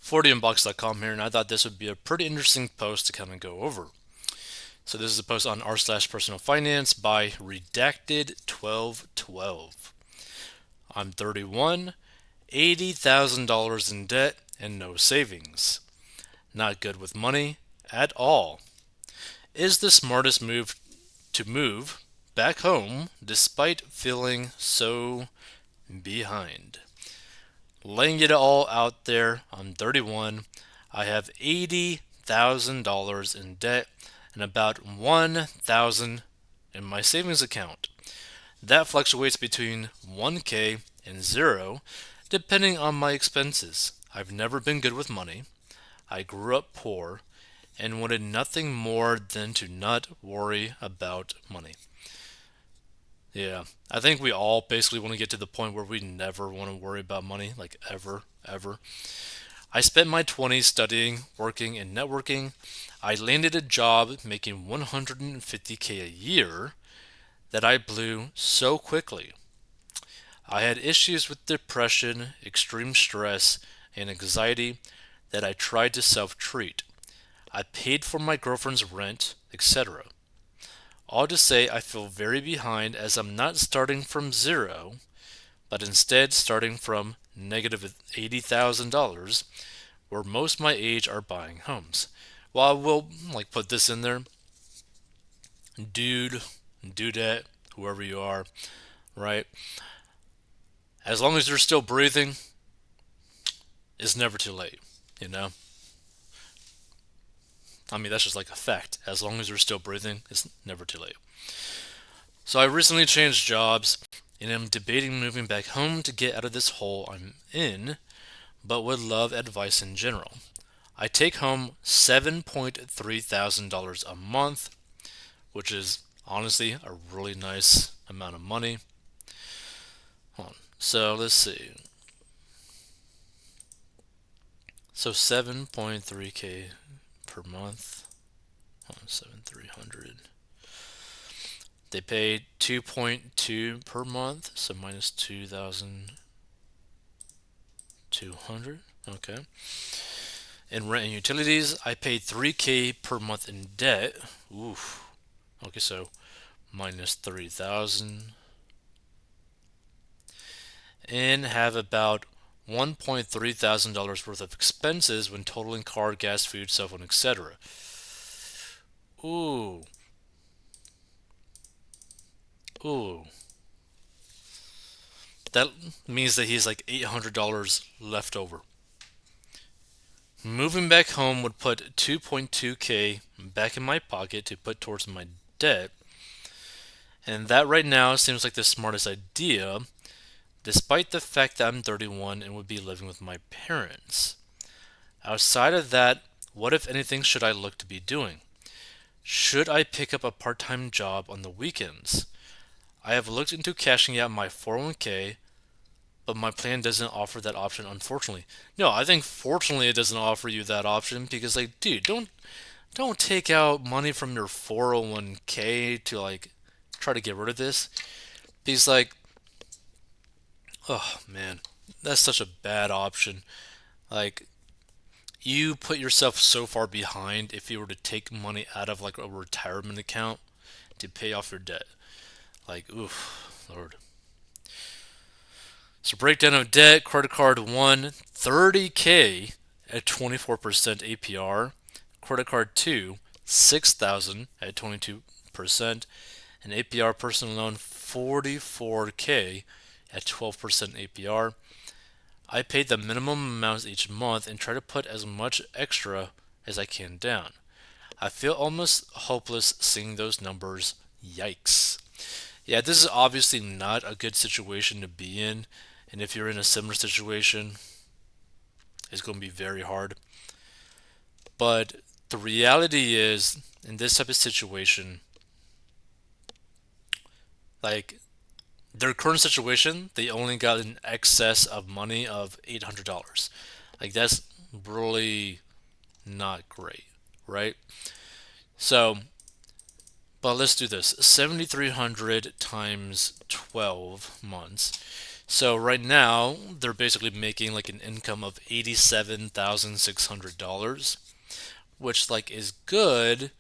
40inbox.com here, and I thought this would be a pretty interesting post to kind of go over. So this is a post on r/personal finance by redacted1212. I'm 31, $80,000 in debt, and no savings. Not good with money at all. Is the smartest move to move back home despite feeling so behind? Laying it all out there, I'm 31. I have $80,000 in debt and about 1,000 in my savings account. That fluctuates between 1K and 0 depending on my expenses. I've never been good with money. I grew up poor and wanted nothing more than to not worry about money. Yeah, I think we all basically want to get to the point where we never want to worry about money, like ever, ever. I spent my 20s studying, working, and networking. I landed a job making 150K a year that I blew so quickly. I had issues with depression, extreme stress, and anxiety that I tried to self treat. I paid for my girlfriend's rent, etc. All to say, I feel very behind as I'm not starting from zero, but instead starting from negative $80,000, where most my age are buying homes. Well, I will put this in there, dude, dudette, whoever you are, right? As long as you're still breathing, it's never too late, you know. I mean, that's just like a fact. As long as you're still breathing, it's never too late. So I recently changed jobs and am debating moving back home to get out of this hole I'm in, but would love advice in general. I take home $7,300 a month, which is honestly a really nice amount of money. Hold on. So let's see. So 7.3K per month. Hold on, 7,300. They pay 2.2 per month, so minus 2,200. Okay. In rent and utilities, I paid 3K per month in debt. Oof. Okay, so minus 3,000. And have about $1,300 worth of expenses when totaling car, gas, food, cell phone, etc. Ooh. Ooh. That means that he has like $800 left over. Moving back home would put 2.2K back in my pocket to put towards my debt, and that right now seems like the smartest idea, despite the fact that I'm 31 and would be living with my parents. Outside of that, what if anything should I look to be doing? Should I pick up a part time job on the weekends? I have looked into cashing out my 401k, but my plan doesn't offer that option, unfortunately. No, I think fortunately it doesn't offer you that option because, like, dude, don't take out money from your 401k to try to get rid of this. Because, oh man, that's such a bad option. Like, you put yourself so far behind if you were to take money out of like a retirement account to pay off your debt. Like, oof, Lord. So breakdown of debt: credit card one, 30K at 24% APR. Credit card two, 6,000 at 22%, and APR personal loan 44K at 12% APR. I paid the minimum amounts each month and try to put as much extra as I can down. I feel almost hopeless seeing those numbers. Yikes. Yeah, this is obviously not a good situation to be in, and if you're in a similar situation, it's going to be very hard. But the reality is, in this type of situation, like their current situation, they only got an excess of money of $800. Like that's really not great, right? So, but let's do this. 7,300 times 12 months. So right now they're basically making like an income of $87,600, which like is good,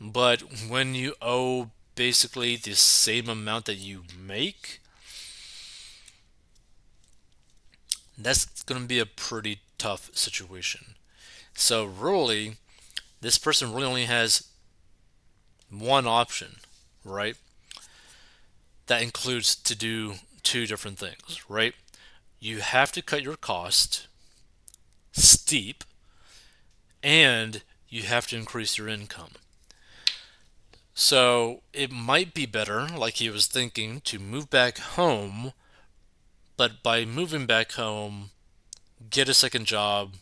but when you owe basically the same amount that you make, that's going to be a pretty tough situation. So really, this person really only has one option, right? That includes to do two different things, right? You have to cut your cost steep and you have to increase your income. So it might be better, like he was thinking, to move back home, but by moving back home, get a second job,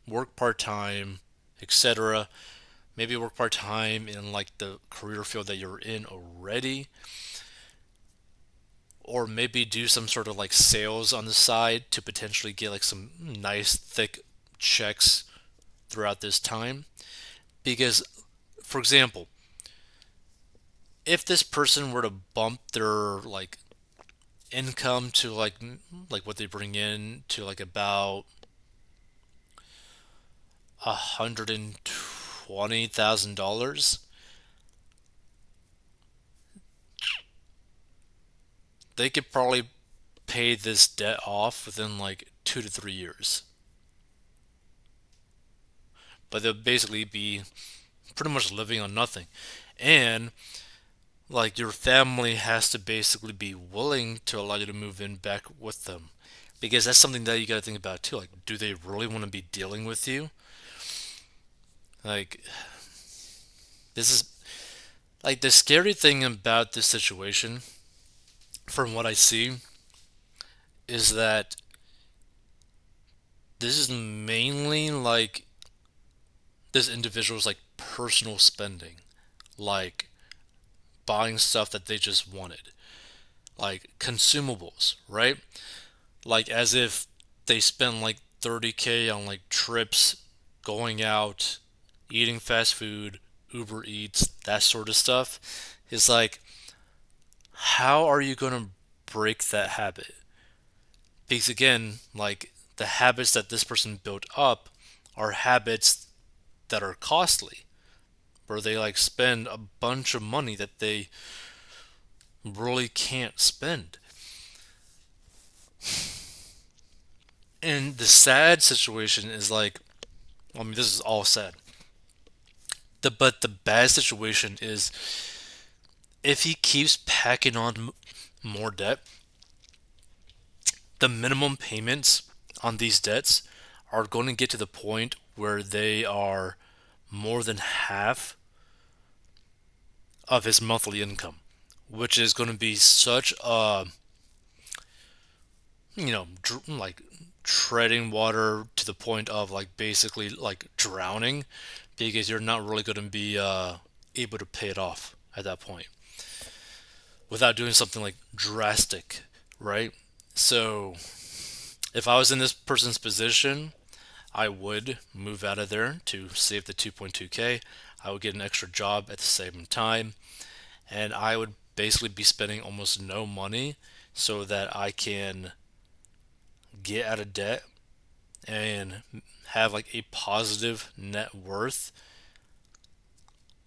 work part time, etc. Maybe work part time in like the career field that you're in already, or maybe do some sort of like sales on the side to potentially get like some nice thick checks throughout this time. Because, for example, if this person were to bump their like income to like what they bring in to like about $120,000, they could probably pay this debt off within like 2 to 3 years. But they'll basically be pretty much living on nothing. And like your family has to basically be willing to allow you to move in back with them. Because that's something that you got to think about too. Like, do they really want to be dealing with you? Like, this is like the scary thing about this situation, from what I see, is that this is mainly like this individual's like personal spending, like buying stuff that they just wanted, like consumables, right? Like as if they spend like 30K on like trips, going out, eating fast food, Uber Eats, that sort of stuff. It's like, how are you going to break that habit? Because again, like the habits that this person built up are habits that are costly, where they like spend a bunch of money that they really can't spend. And the sad situation is like, I mean, this is all sad. But the bad situation is if he keeps packing on more debt, the minimum payments on these debts are going to get to the point where they are more than half of his monthly income, which is going to be such a, like treading water to the point of like basically like drowning, because you're not really going to be able to pay it off at that point without doing something like drastic, right? So if I was in this person's position, I would move out of there to save the 2.2K. I would get an extra job at the same time, and I would basically be spending almost no money so that I can get out of debt and have like a positive net worth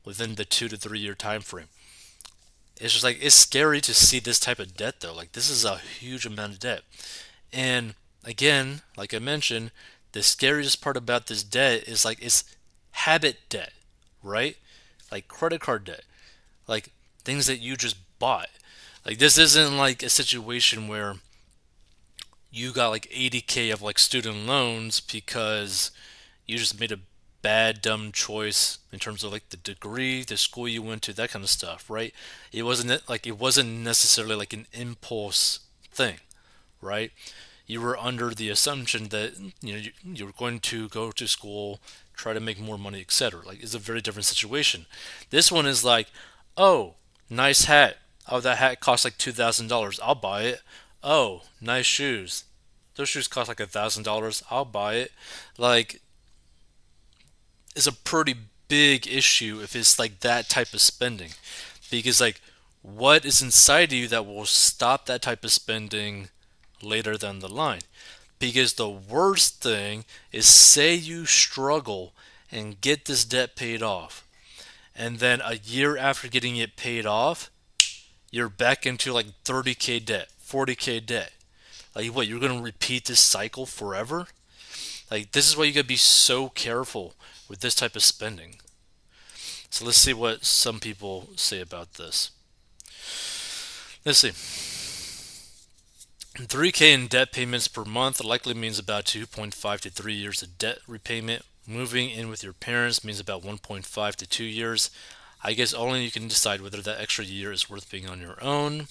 within the 2 to 3 year time frame. It's just like it's scary to see this type of debt though. Like this is a huge amount of debt. And again, like I mentioned, the scariest part about this debt is like it's habit debt, right? Like credit card debt, like things that you just bought. Like this isn't like a situation where you got like 80K of like student loans because you just made a bad dumb choice in terms of like the degree, the school you went to, that kind of stuff, right? It wasn't necessarily like an impulse thing, right? You were under the assumption that you were going to go to school, try to make more money, etc. Like it's a very different situation. This one is like, oh, nice hat. Oh, that hat costs like $2,000. I'll buy it. Oh, nice shoes. Those shoes cost like $1,000. I'll buy it. Like, it's a pretty big issue if it's like that type of spending, because like, what is inside of you that will stop that type of spending later down the line. Because the worst thing is, say you struggle and get this debt paid off, and then a year after getting it paid off, you're back into like 30K debt, 40K debt. Like, what, you're going to repeat this cycle forever? Like, this is why you got to be so careful with this type of spending. So let's see what some people say about this. Let's see. 3K in debt payments per month likely means about 2.5 to 3 years of debt repayment. Moving in with your parents means about 1.5 to 2 years. I guess only you can decide whether that extra year is worth being on your own.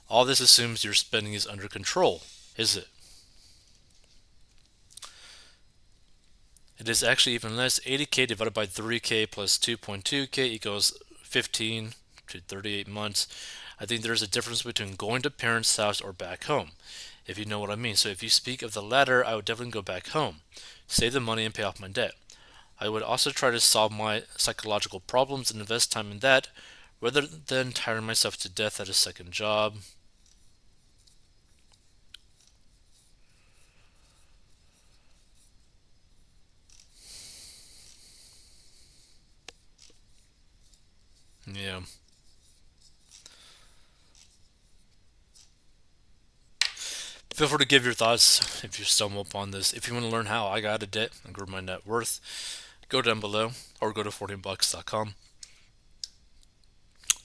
All this assumes your spending is under control, is it? It is actually even less. 80K divided by 3K plus 2.2K equals 15 to 38 months. I think there's a difference between going to parents' house or back home, if you know what I mean. So if you speak of the latter, I would definitely go back home, save the money and pay off my debt. I would also try to solve my psychological problems and invest time in that, rather than tiring myself to death at a second job. Yeah. Feel free to give your thoughts if you stumble upon this. If you want to learn how I got out of debt and grew my net worth, go down below or go to 14bucks.com.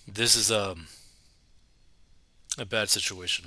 This is a bad situation.